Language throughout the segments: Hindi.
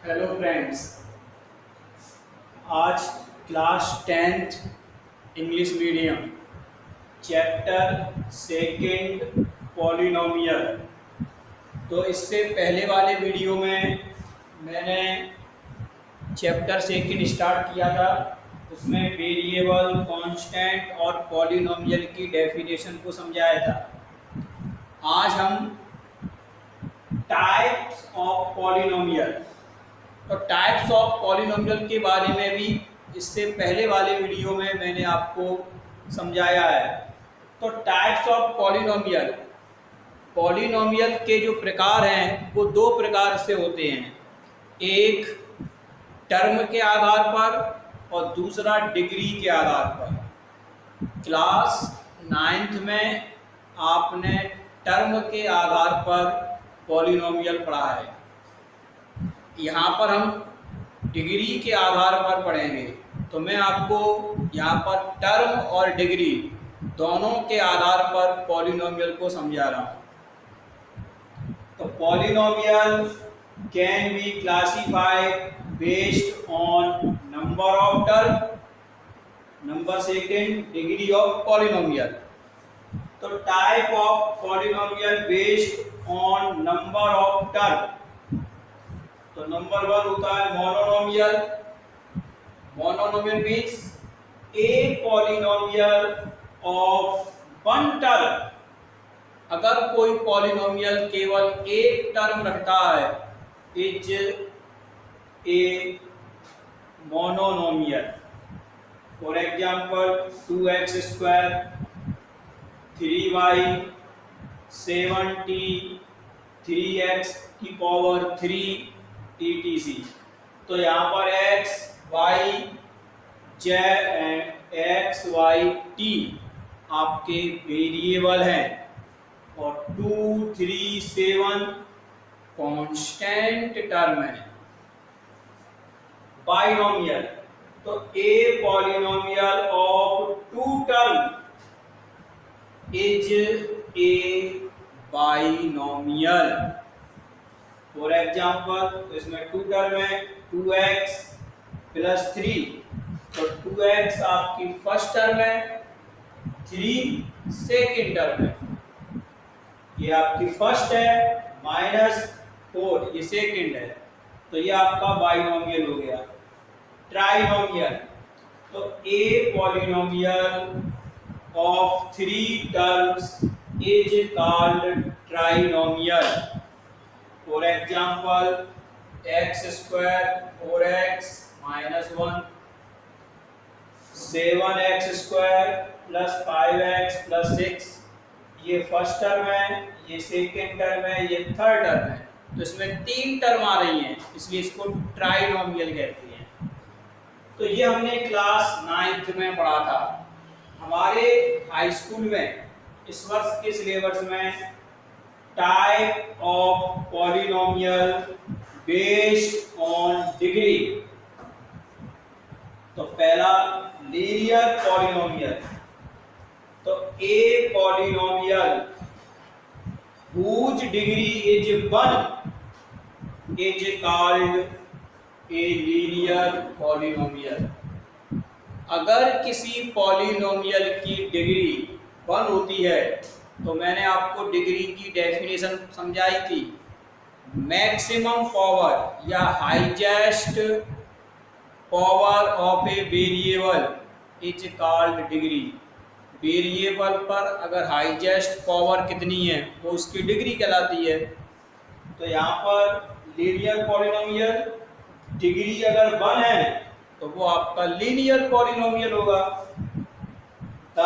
Hello friends. आज class 10th English medium chapter second polynomial. तो इससे पहले वाले वीडियो में मैंने चैप्टर सेकंड स्टार्ट किया था। उसमें वेरिएबल, कांस्टेंट और पॉलिनोमियल की डेफिनेशन को समझाया था। आज हम टाइप्स ऑफ पॉलिनोमियल, तो टाइप्स ऑफ पॉलिनोमियल के बारे में भी इससे पहले वाले वीडियो में मैंने आपको समझाया है। तो टाइप्स ऑफ पॉलिनोमियल, पॉलिनोमियल के जो प्रकार हैं वो दो प्रकार से होते हैं, एक टर्म के आधार पर और दूसरा डिग्री के आधार पर। क्लास 9th में आपने टर्म के आधार पर पॉलिनोमियल पढ़ा है। यहाँ पर हम डिग्री के आधार पर पढ़ेंगे। तो मैं आपको यहाँ पर टर्म और डिग्री दोनों के आधार पर पॉलिनोमियल को समझा रहा हूँ। तो polynomial can be classified based on number of term, number second degree of polynomial. तो type of polynomial based on number of term, तो नंबर 1 होता है mononomial. Mononomial means a polynomial of one term. अगर कोई पॉलिनोमियल केवल एक टर्म रखता है, is a mononomial. For example 2x square, 3y, 7t, 3x की पावर 3 etc। तो यहाँ पर x y t आपके वेरिएबल हैं और 2, 3, 7 कांस्टेंट टर्म है। बाइनोमियल, तो a polynomial of two term is a binomial. For example, तो इसमें टू टर्म है 2x प्लस 3। तो 2x आपकी फर्स्ट टर्म है, 3 सेकेंड टर्म है। ये आपकी फर्स्ट है, -4 ये सेकेंड है। तो ये आपका बाइनोमियल हो गया। ट्राइनोमियल, तो a polynomial of 3 terms is called trinomial. For example x square 4x -1, 7x square plus 5x plus 6, ये फर्स्ट टर्म है, ये सेकेंड टर्म है, ये थर्ड टर्म है। तो इसमें 3 टर्म आ रही हैं, इसलिए इसको ट्राइनोमियल कहते हैं। तो ये हमने क्लास 9th में पढ़ा था। हमारे हाई स्कूल में इस वर्ष के सिलेबस में type of polynomial based on degree, तो पहला लीनियर पॉलिनोमियल। तो a polynomial whose degree is 1 is called a linear polynomial। अगर किसी पॉलिनोमियल की डिग्री 1 होती है, तो मैंने आपको डिग्री की डेफिनेशन समझाई थी। मैक्सिमम पावर या highest power of a variable is called degree. Variable पर अगर हाईएस्ट पावर कितनी है वो उसकी डिग्री कहलाती है। तो यहाँ पर लीनियर पॉलिनोमियल डिग्री अगर 1 है तो वो आपका लीनियर पॉलिनोमियल होगा। The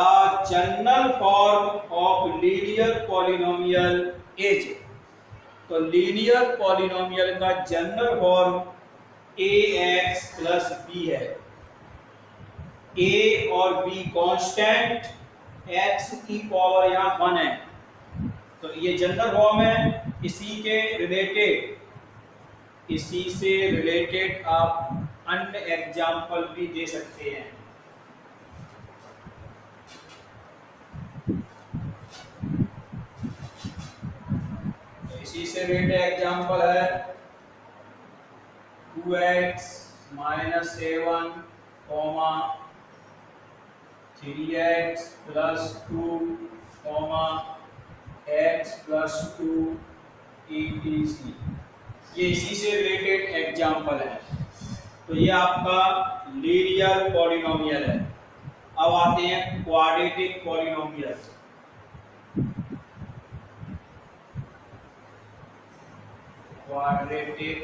general form of linear polynomial is, तो लीनियर पॉलिनोमियल का general form ax plus b है। a और b कांस्टेंट, x की पावर यहाँ 1 है, तो ये जनरल फॉर्म है। इसी से रिलेटेड आप अन्य एग्जाम्पल भी दे सकते हैं। तो इसी से रिलेटेड एग्जाम्पल है 2x minus 7 comma 3x plus 2 comma x plus 2 etc। ये इसी से रिलेटेड एग्जाम्पल है। तो ये आपका लीनियर पॉलिनोमियल है। अब आते हैं क्वाड्रेटिक पॉलिनोमियल। क्वाड्रेटिक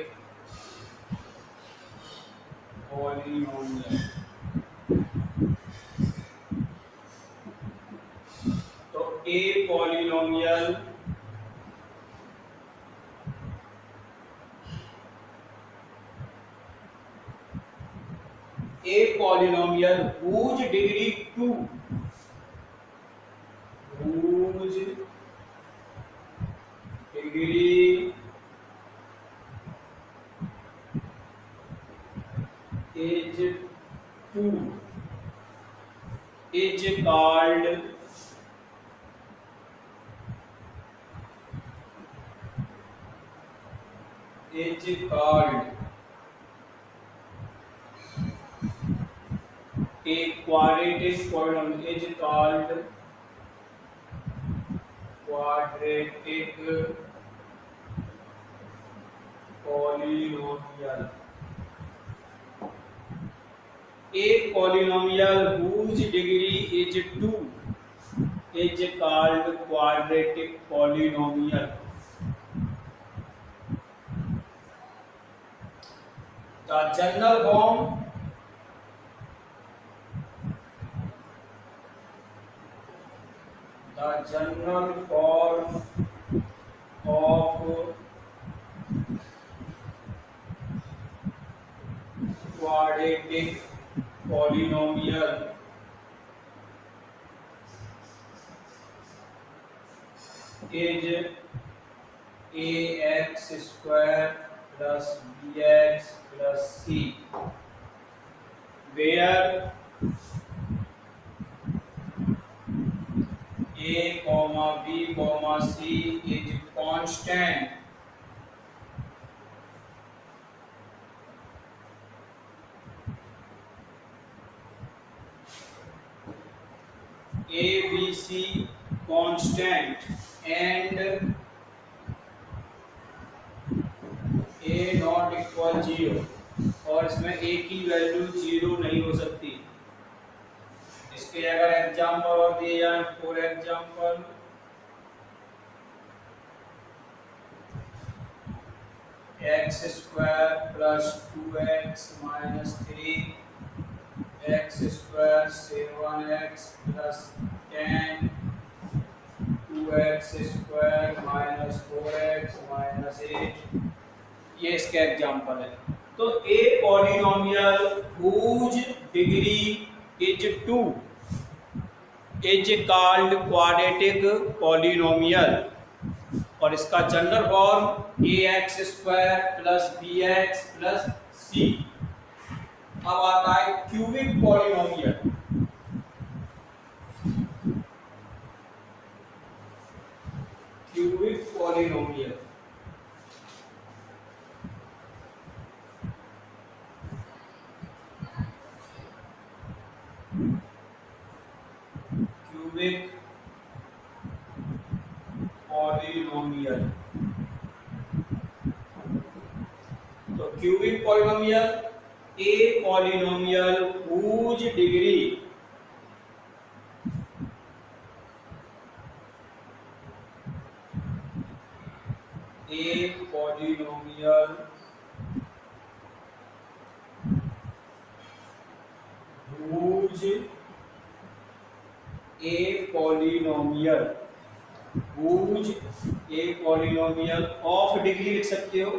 पॉलिनोमियल तो a polynomial whose degree 2 whose degree is 2 is called a quadratic polynomial is called quadratic polynomial। A polynomial whose degree is 2 is called quadratic polynomial। The general form of quadratic polynomial is ax square plus bx plus c, where a comma b comma c is constant a b c constant and a not equal 0 और इसमें a की वैल्यू 0 नहीं हो सकती। इसके अगर एग्जांपल और दिए जाए, for example x square plus 2x minus 3 x square 7x plus 10 2x square minus 4x minus 8, ये इसका एग्जांपल है। तो a polynomial whose degree is 2 is called quadratic polynomial और इसका general form ax square plus bx plus c। अब आता है cubic polynomial. Cubic polynomial polynomial तो cubic polynomial a polynomial whose degree polynomial of degree लिख सकते हो,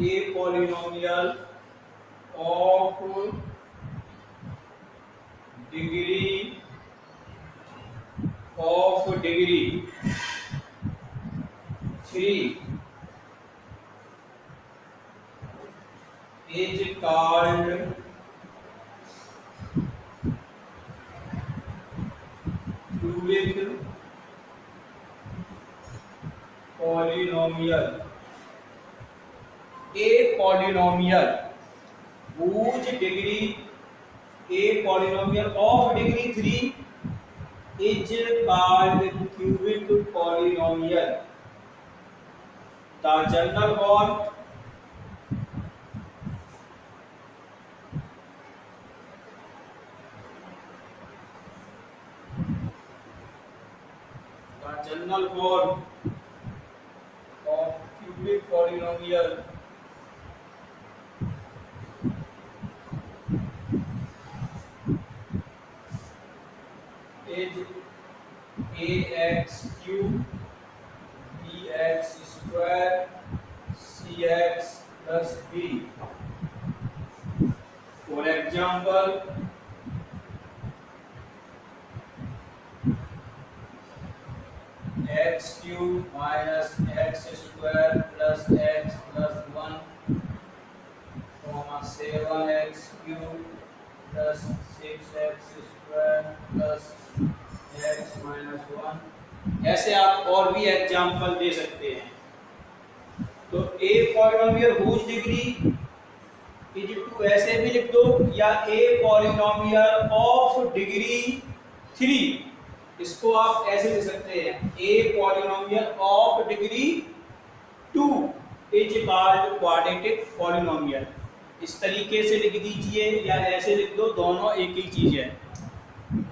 a polynomial of degree 3 is called cubic polynomial। A polynomial whose degree a polynomial of degree 3 is called cubic polynomial. The general form of cubic polynomial is ax cube bx square cx plus b. For example, x cube minus x square plus x plus 1 comma 7x cube plus 6x square plus x minus 1। ऐसे आप और भी एग्जाम्पल दे सकते हैं। तो a polynomial whose degree is two ऐसे भी लिख दो, या ए पॉलिनोमियल ऑफ डिग्री 3, इसको आप ऐसे लिख सकते हैं, ए polynomial of degree 2 is called quadratic polynomial. इस तरीके से लिख दीजिए या ऐसे लिख दो, दोनों एक ही चीज है।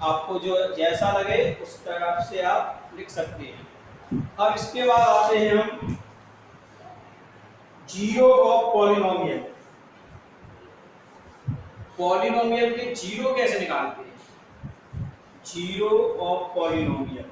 आपको जो जैसा लगे उस तरह से आप लिख सकते हैं। अब इसके बाद आते हैं हम जीरो ऑफ पॉलिनोमियल। पॉलिनोमियल के जीरो कैसे निकालते हैं? Zero of polynomial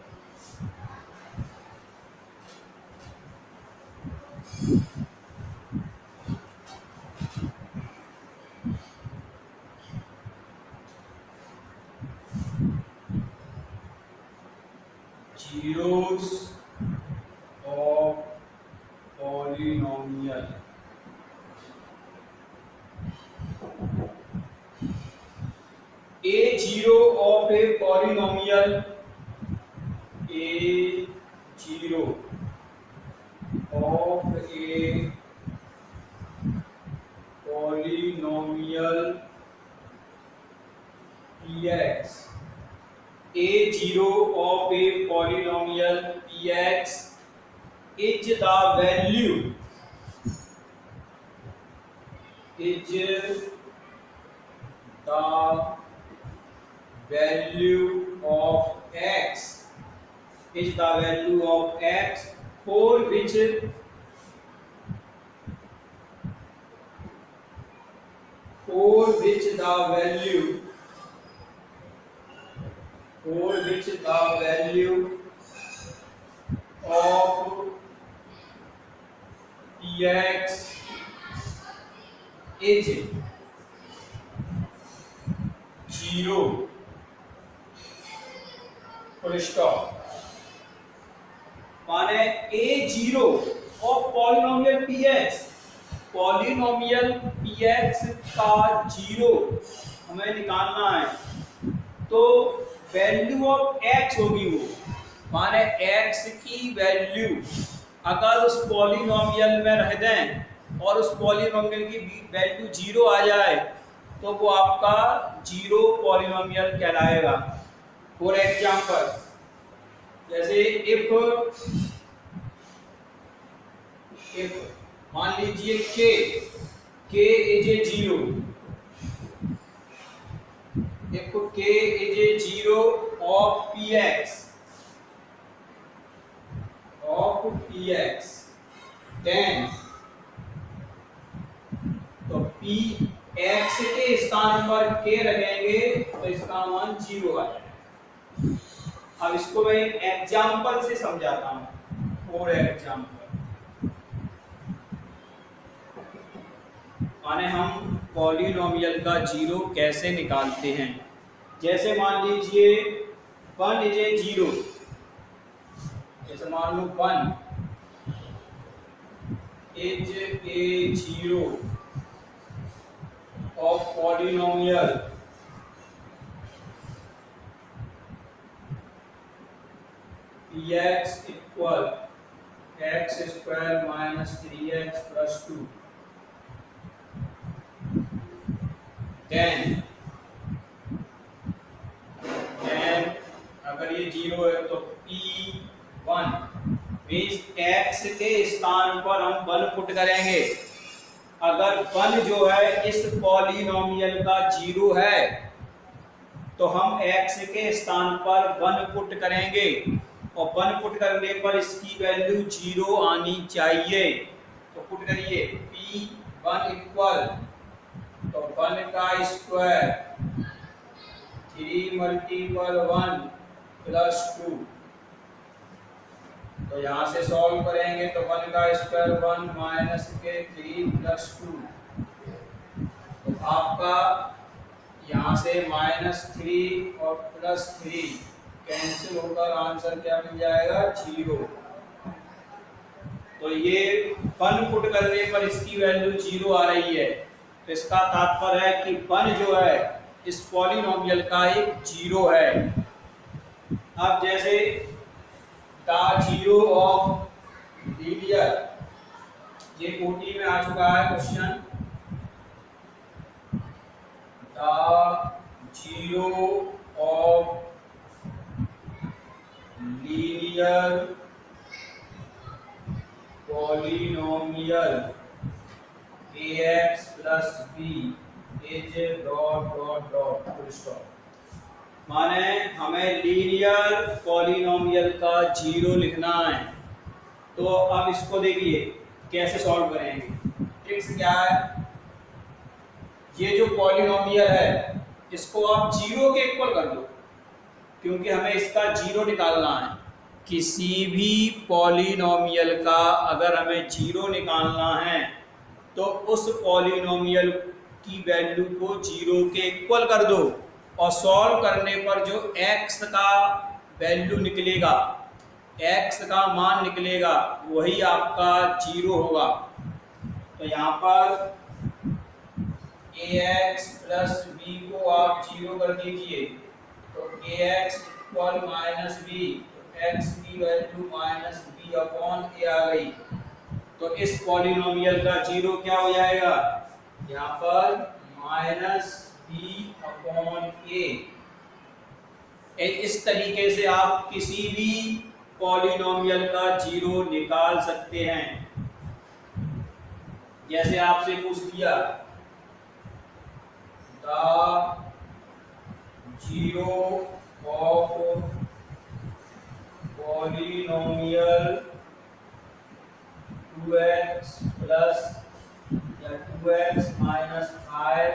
zeros of polynomial a zero of a polynomial a zero of a polynomial px a zero of a polynomial px is the value of x for which the value of px is 0 full stop। माने a0 of polynomial px, polynomial px का 0 हमें निकालना है, तो वैल्यू ऑफ x होगी वो, माने x की वैल्यू अगर उस पॉलिनोमियल में रह दें और उस पॉलिनोमियल की वैल्यू 0 आ जाए तो वो आपका जीरो पॉलिनोमियल कहलाएगा। फॉर एग्जांपल, जैसे इफ मान लीजिए k is a 0, if k is a 0 of px then तो px के स्थान पर k रखेंगे तो इसका मान 0 आ जाएगा। अब इसको मैं एक एग्जांपल से समझाता हूं। फॉर एग्जांपल, माने हम पॉलिनोमियल का 0 कैसे निकालते हैं। जैसे मान लीजिए 1 इज ए 0, जैसे मान लो 1 is a 0 of polynomial px equal x square minus 3x plus 2। Then अगर ये 0 है तो P1 मीन्स x के स्थान पर हम 1 पुट करेंगे। अगर 1 जो है इस पॉलिनोमियल का 0 है तो हम x के स्थान पर 1 पुट करेंगे और 1 पुट करने पर इसकी वैल्यू 0 आनी चाहिए। तो पुट करिए P1 इक्वल तो 1 का स्क्वायर 3 मल्टीपल 1 प्लस 2। तो यहाँ से सॉल्व करेंगे तो 1 का स्क्वायर 1 माइनस के 3 प्लस 2। तो आपका यहाँ से -3 और +3 कैंसिल होकर आंसर क्या मिल जाएगा 0। तो ये 1 पुट करने पर इसकी वैल्यू 0 आ रही है। तो इसका तात्पर्य है कि 1 जो है इस पॉलिनोमियल का एक 0 है। अब जैसे द 0 ऑफ लीनियर, ये कोटी में आ चुका है question, the 0 of linear polynomial ax plus b is dot dot dot full stop. माने हमें लीनियर पॉलिनोमियल का 0 लिखना है। तो अब इसको देखिए कैसे सॉल्व करेंगे। ट्रिक्स क्या है, ये जो पॉलिनोमियल है इसको आप 0 के इक्वल कर दो, क्योंकि हमें इसका 0 निकालना है। किसी भी पॉलिनोमियल का अगर हमें 0 निकालना है तो उस पॉलिनोमियल की वैल्यू को 0 के इक्वल कर दो और सॉल्व करने पर जो x का वैल्यू निकलेगा, x का मान निकलेगा, वही आपका 0 होगा। तो यहाँ पर ax प्लस b को आप 0 कर दीजिए तो ax इक्वल -b, तो x की वैल्यू -b अपॉन a आ गई। तो इस पॉलिनोमियल का 0 क्या हो जाएगा, यहाँ पर -b अपॉन a। इस तरीके से आप किसी भी पॉलिनोमियल का 0 निकाल सकते हैं। जैसे आपसे पूछ दिया the 0 of polynomial 2x plus या 2x minus 5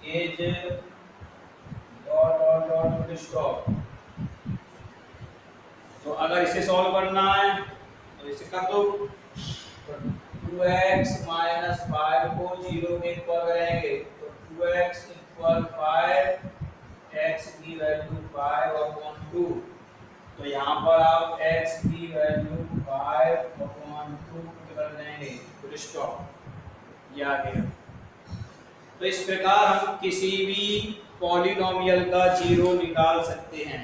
is dot dot dot full stop. तो अगर इसे सॉल्व करना है तो इसे कर दो। तो 2x माइनस 5 को 0 के इक्वल करेंगे तो 2x इक्वल 5, x की वैल्यू 5 अपॉन 2। तो यहाँ पर आप x की वैल्यू 5 अपॉन 2 कर देंगे, फुल स्टॉप। ये आ गया। तो इस प्रकार हम किसी भी पॉलिनोमियल का 0 निकाल सकते हैं।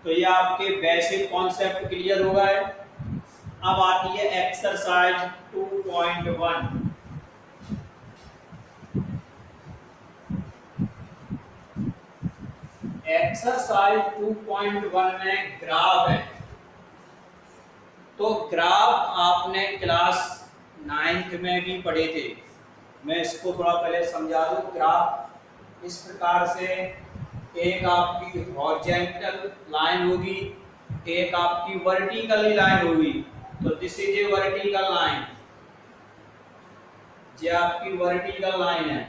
तो ये आपके बेसिक कॉन्सेप्ट क्लियर हो गए। अब आती है एक्सरसाइज 2.1। एक्सरसाइज 2.1 में ग्राफ है। तो ग्राफ आपने क्लास 9th में भी पढ़े थे। मैं इसको थोड़ा पहले समझा दूं। ग्राफ इस प्रकार से, एक आपकी हॉरिजॉन्टल लाइन होगी, एक आपकी वर्टिकल लाइन होगी। तो this is a vertical line, ये आपकी वर्टिकल लाइन है।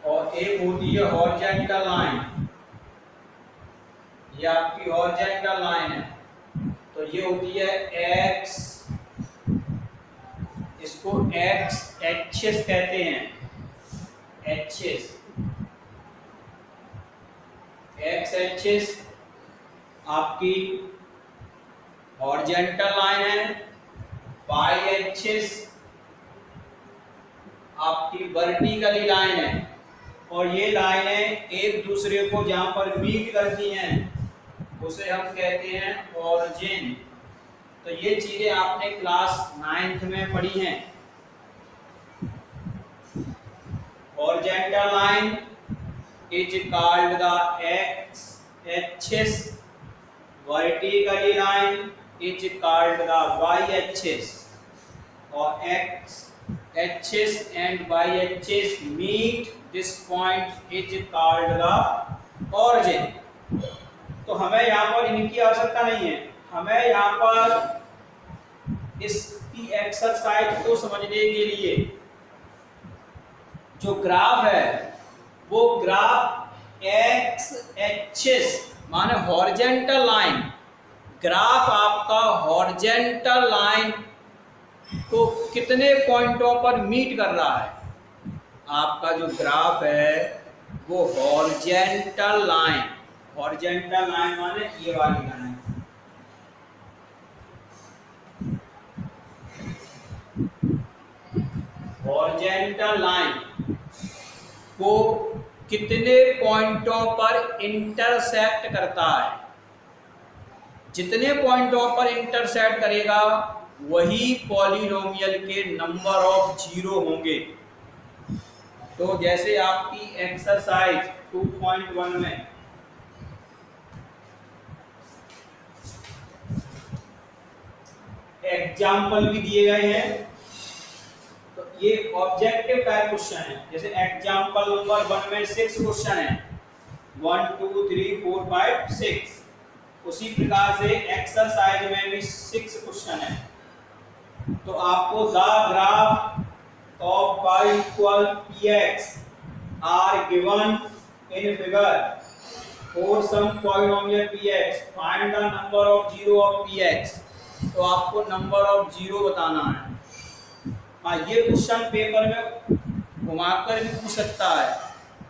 और एक होती है हॉरिजॉन्टल लाइन, ये आपकी हॉरिजॉन्टल लाइन है। तो ये होती है x, इसको x एक्सिस कहते हैं, एक्सिस, x एक्सिस आपकी हॉरिजॉन्टल लाइन है, y एक्सिस आपकी वर्टिकल लाइन है। और ये लाइनें एक दूसरे को जहां पर मीट करती हैं उसे हम कहते हैं ऑरिजिन। तो ये चीजें आपने क्लास 9th में पढ़ी हैं। Horizontal line is called the x axis, vertically line is called the Y axis, और X axis and Y axis meet this point is called the origin. तो हमें यहाँ पर इनकी आवश्यकता नहीं है, हमें यहाँ पर इसकी एक्सरसाइज को समझने के लिए जो ग्राफ है वो ग्राफ एक्स एक्सिस माने हॉरिजॉन्टल लाइन, ग्राफ आपका हॉरिजॉन्टल लाइन को कितने पॉइंटों पर मीट कर रहा है। आपका जो ग्राफ है वो हॉरिजॉन्टल लाइन, हॉरिजॉन्टल लाइन माने ये वाली लाइन, हॉरिजॉन्टल लाइन को कितने पॉइंटों पर इंटरसेक्ट करता है। जितने पॉइंटों पर इंटरसेक्ट करेगा वही पॉलिनोमियल के नंबर ऑफ जीरो होंगे। तो जैसे आपकी एक्सरसाइज 2.1 में एग्जाम्पल भी दिए गए हैं, तो ये ऑब्जेक्टिव टाइप क्वेश्चन है। जैसे एग्जाम्पल नंबर 1 में 6 क्वेश्चन है, 1 2 3 4 5 6। उसी प्रकार से एक्सरसाइज में भी 6 क्वेश्चन है। तो आपको the graph of y equal px are given in figure for some polynomial px, find the number of zero of px। तो आपको नंबर ऑफ जीरो बताना है। हाँ, ये क्वेश्चन पेपर में घुमाकर भी पूछ सकता है।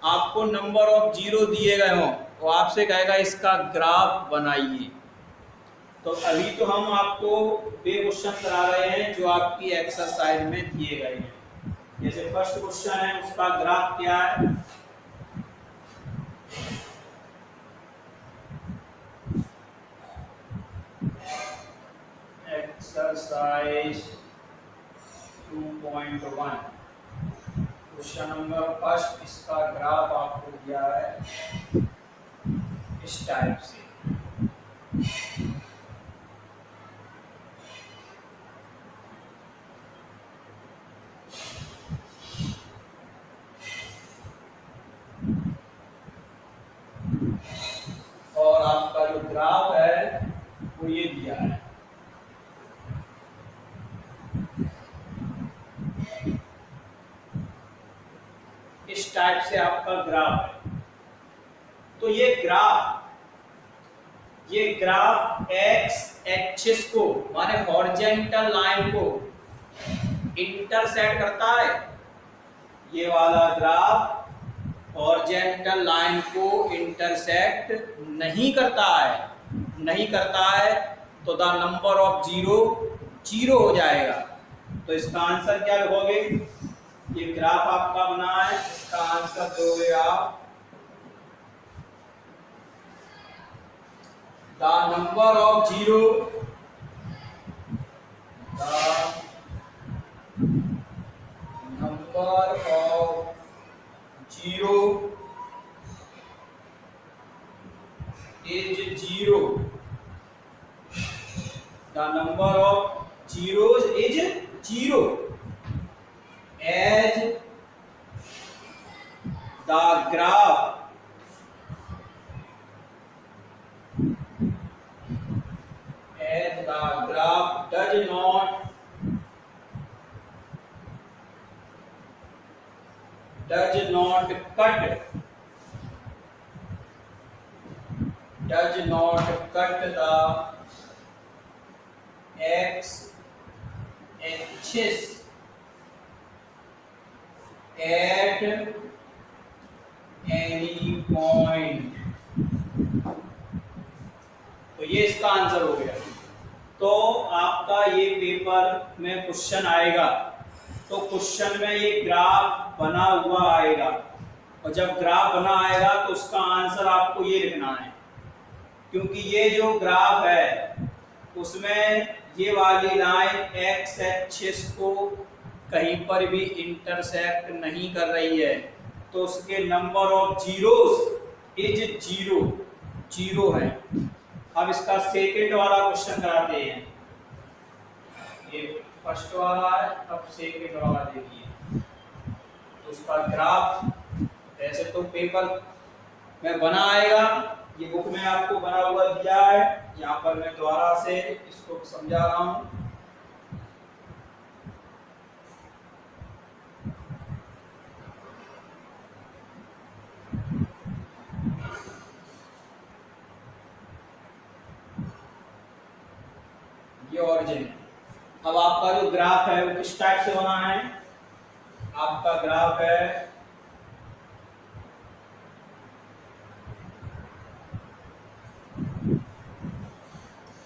आपको नंबर ऑफ जीरो दिए गए हों तो आपसे कहेगा इसका ग्राफ बनाइए। तो अभी तो हम आपको वे क्वेश्चन करा रहे हैं जो आपकी एक्सरसाइज में दिए गए हैं। जैसे फर्स्ट क्वेश्चन है, उसका ग्राफ क्या है, एक्सरसाइज 2.1 क्वेश्चन नंबर फर्स्ट, इसका ग्राफ आपको दिया है इस टाइप से। और आपका जो ग्राफ है वो ये दिया है। इस टाइप से आपका ग्राफ है। तो ये ग्राफ एक्स एक्सिस को माने हॉरिजॉन्टल लाइन को इंटरसेक्ट करता है। ये वाला ग्राफ हॉरिजॉन्टल लाइन को इंटरसेक्ट नहीं करता है, तो the number of zero zero हो जाएगा। तो इसका आंसर क्या लिखोगे, ये ग्राफ आपका बना है, इसका आंसर दोगे आप the number of zero, is zero. The number of zeros is zero. As the graph does not cut the x axis at any point। तो ये इसका आंसर हो गया। तो आपका ये पेपर में क्वेश्चन आएगा, तो क्वेश्चन में ये ग्राफ बना हुआ आएगा, और जब ग्राफ बना आएगा तो उसका आंसर आपको ये लिखना है। क्योंकि ये जो ग्राफ है उसमें ये वाली लाइन एक्स एक्सिस को कहीं पर भी इंटरसेक्ट नहीं कर रही है, तो उसके number of zeros is zero, zero है। अब इसका सेकेंड वाला क्वेश्चन कराते हैं। ये फर्स्ट वाला है, अब सेकेंड वाला देखिए। तो उसका ग्राफ ऐसे तो पेपर में बना आएगा, ये बुक में आपको बना हुआ दिया है, यहाँ पर मैं दोबारा से इसको समझा रहा हूँ। ये ऑरिजिन है। अब आपका जो ग्राफ है वो किस टाइप से बना है? आपका ग्राफ है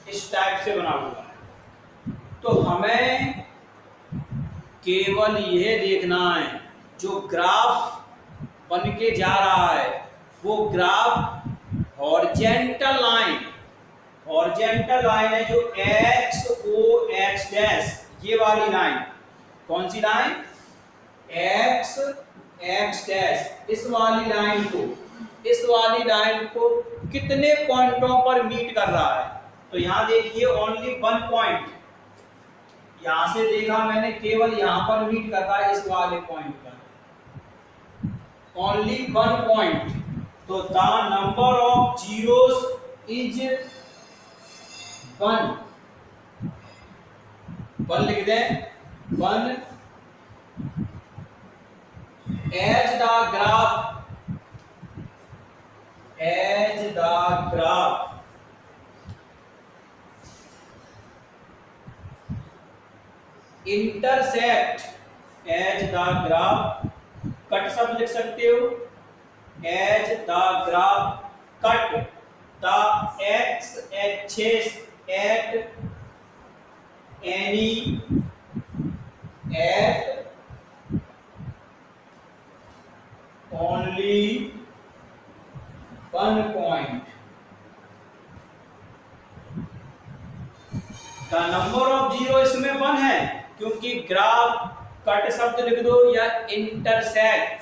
इस टाइप से बना हुआ है। तो हमें केवल यह देखना है जो ग्राफ बन के जा रहा है वो graph horizontal line, horizontal line है जो एक्स ओ एक्स डैश, ये वाली लाइन। कौन सी लाइन? X x dash. इस वाली लाइन को, इस वाली लाइन को कितने पॉइंटों पर मीट कर रहा है? तो यहां देखिए ओनली वन पॉइंट, यहां से देखा मैंने केवल यहां पर मीट कर रहा है, इस वाले पॉइंट पर ओनली वन पॉइंट। तो the number of zeros is one, one लिख दें, one as the graph, as the graph intersect, as the graph cut शब्द लिख सकते हो, as the graph cut the x axis at any at only one point. The number of zero इसमें वन है क्योंकि ग्राफ कट शब्द लिख दो या intersect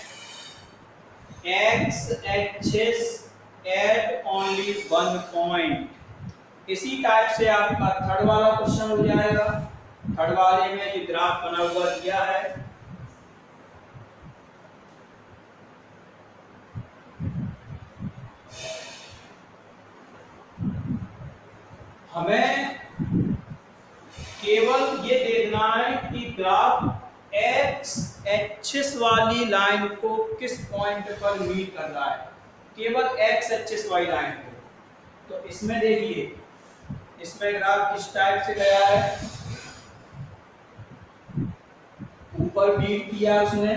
x axis at only one point. इसी टाइप से आपका थर्ड वाला क्वेश्चन हो जाएगा। थर्ड वाले में ये ग्राफ बना हुआ दिया है, हमें केवल ये देखना है कि ग्राफ एक्स एक्सिस वाली लाइन को किस पॉइंट पर मीट कर रहा है, केवल एक्स एक्सिस वाली लाइन को। तो इसमें देखिए, इसमें ग्राफ किस टाइप से गया है, ऊपर मीट किया उसने,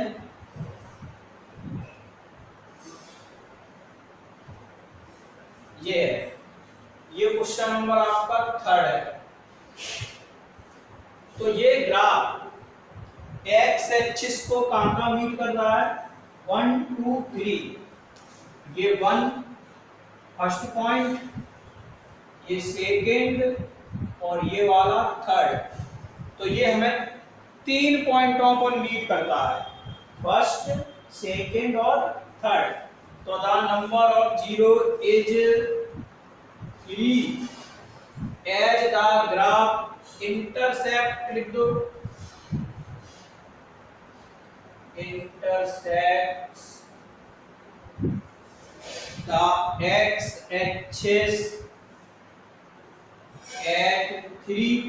ये है, ये क्वेश्चन नंबर आपका थर्ड है। तो ये ग्राफ एक्स एक्सिस को कहां मीट कर रहा है? 1 2 3, ये वन फर्स्ट पॉइंट, ये सेकेंड और ये वाला थर्ड। तो ये हमें 3 पॉइंटों पर मीट करता है, फर्स्ट सेकेंड और थर्ड। तो the number of zero is 3 as the graph intersect लिख दो, intersects the x axis at 3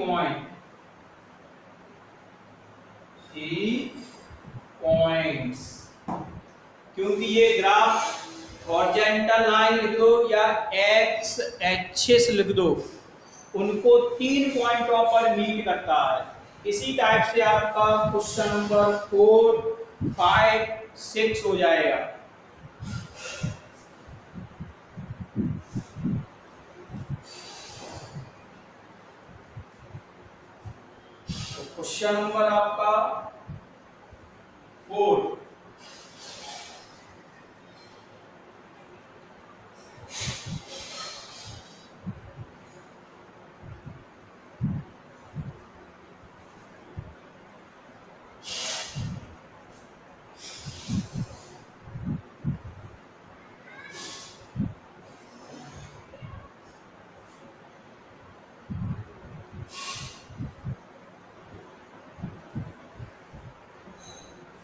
points. क्योंकि ये ग्राफ हॉरिजॉन्टल लाइन लिख दो या एक्स एक्सिस लिख दो, उनको 3 पॉइंटों पर मीट करता है। इसी टाइप से आपका क्वेश्चन नंबर 4 5 6 हो जाएगा। तो क्वेश्चन नंबर आपका 4,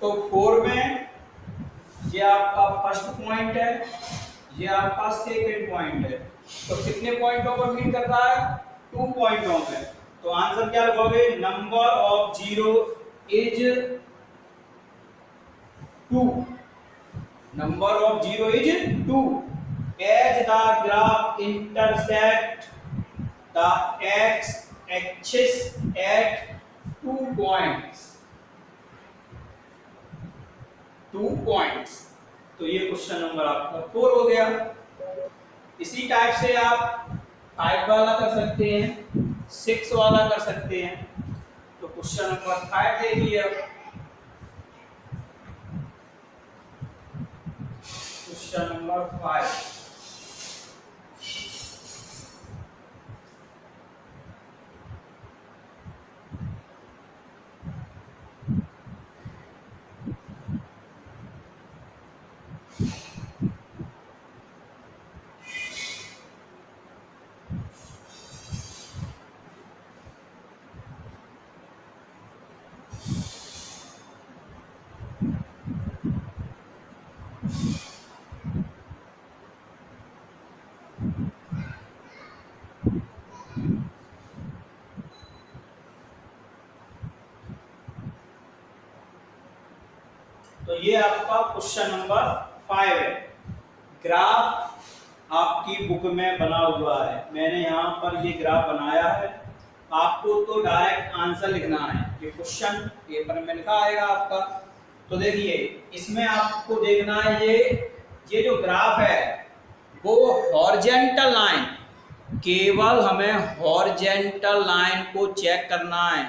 तो 4 में ये आपका फर्स्ट पॉइंट है, ये आपका सेकंड पॉइंट है, तो कितने पॉइंटों पर मीट कर रहा है? 2 पॉइंटों में। तो आंसर क्या लिखोगे? Number of zero is 2, number of zero is 2 as the graph intersect the x axis at 2 points, 2 points. तो ये क्वेश्चन नंबर आपका 4 हो गया। इसी टाइप से आप 5 वाला कर सकते हैं, 6 वाला कर सकते हैं। तो क्वेश्चन नंबर 5 देखिए। अब क्वेश्चन नंबर 5, तो ये आपका क्वेश्चन नंबर 5 है। ग्राफ आपकी बुक में बना हुआ है, मैंने यहाँ पर ये ग्राफ बनाया है। आपको तो डायरेक्ट आंसर लिखना है, ये क्वेश्चन पेपर में लिखा आएगा आपका। तो देखिए इसमें आपको देखना है ये जो ग्राफ है वो हॉरिजॉन्टल लाइन, केवल हमें हॉरिजॉन्टल लाइन को चेक करना है,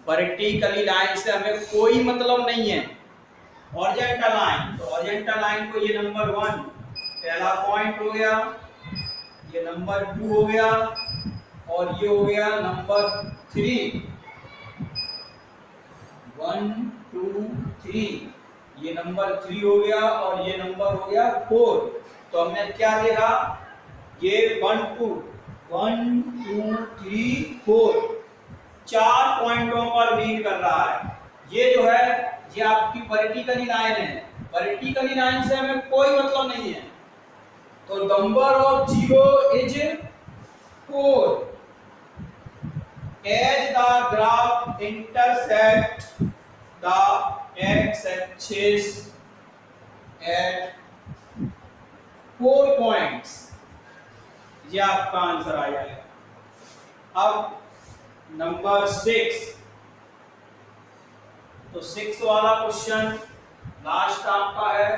वर्टिकली लाइन से हमें कोई मतलब नहीं है। हॉरिजॉन्टल लाइन, तो हॉरिजॉन्टल लाइन को ये नंबर 1 पहला पॉइंट हो गया, ये नंबर 2 हो गया, और ये हो गया नंबर 3, 1 2 3, ये नंबर 3 हो गया, और ये नंबर हो गया 4। तो हमने क्या देखा? ये 1 2 3 4 4 पॉइंटों पर मीट कर रहा है। ये जो है ये आपकी वर्टिकली लाइन है, वर्टिकली लाइन से हमें कोई मतलब नहीं है। तो number of zero is 4 as the graph intersect the x axis at 4 points. ये आपका आंसर आ जाएगा। अब नंबर 6, तो 6 वाला क्वेश्चन लास्ट आपका है,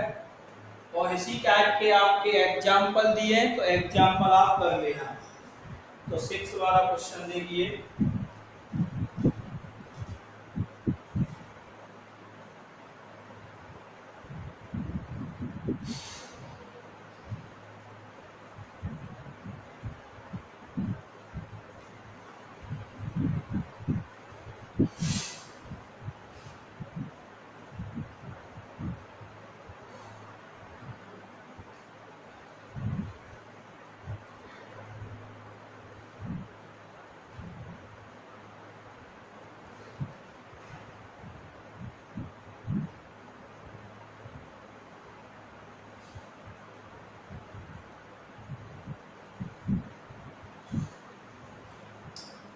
और इसी टाइप के आपके एग्जाम्पल दिए हैं, तो एग्जाम्पल आप कर लेना। तो 6 वाला क्वेश्चन देखिए।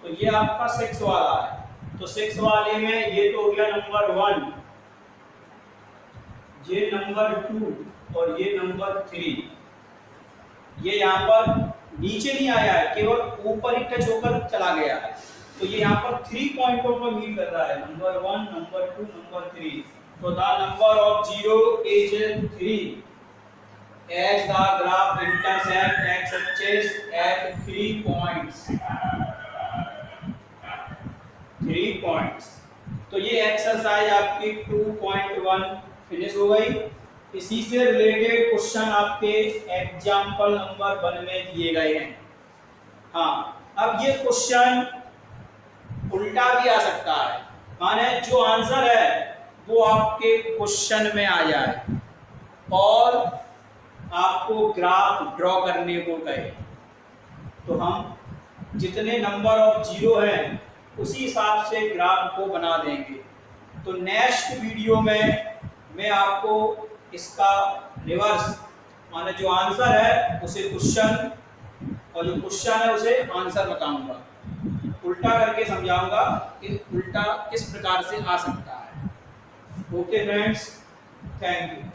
तो ये आपका 6 वाला है। तो 6 वाले में ये तो हो गया नंबर 1, ये नंबर 2 और ये नंबर 3। ये यहाँ पर नीचे नहीं आया है, केवल ऊपर ही टच होकर चला गया है। तो ये यहाँ पर 3 पॉइंटों पर मीट कर रहा है, नंबर 1 नंबर 2 नंबर 3। तो the number of zero is 3 as the graph intersect x axis at 3 points, 3 points. तो ये एक्सरसाइज आपकी 2.1 फिनिश हो गई। इसी से रिलेटेड क्वेश्चन आपके एग्जाम्पल नंबर 1 में दिए गए हैं। हाँ, अब ये क्वेश्चन उल्टा भी आ सकता है, माने जो आंसर है वो आपके क्वेश्चन में आ जाए और आपको ग्राफ ड्रॉ करने को कहे। तो हम जितने नंबर ऑफ जीरो हैं उसी हिसाब से ग्राफ को बना देंगे। तो नेक्स्ट वीडियो में मैं आपको इसका रिवर्स माने जो आंसर है उसे क्वेश्चन और जो क्वेश्चन है उसे आंसर बताऊंगा, उल्टा करके समझाऊंगा कि उल्टा किस प्रकार से आ सकता है। Okay friends, thank you.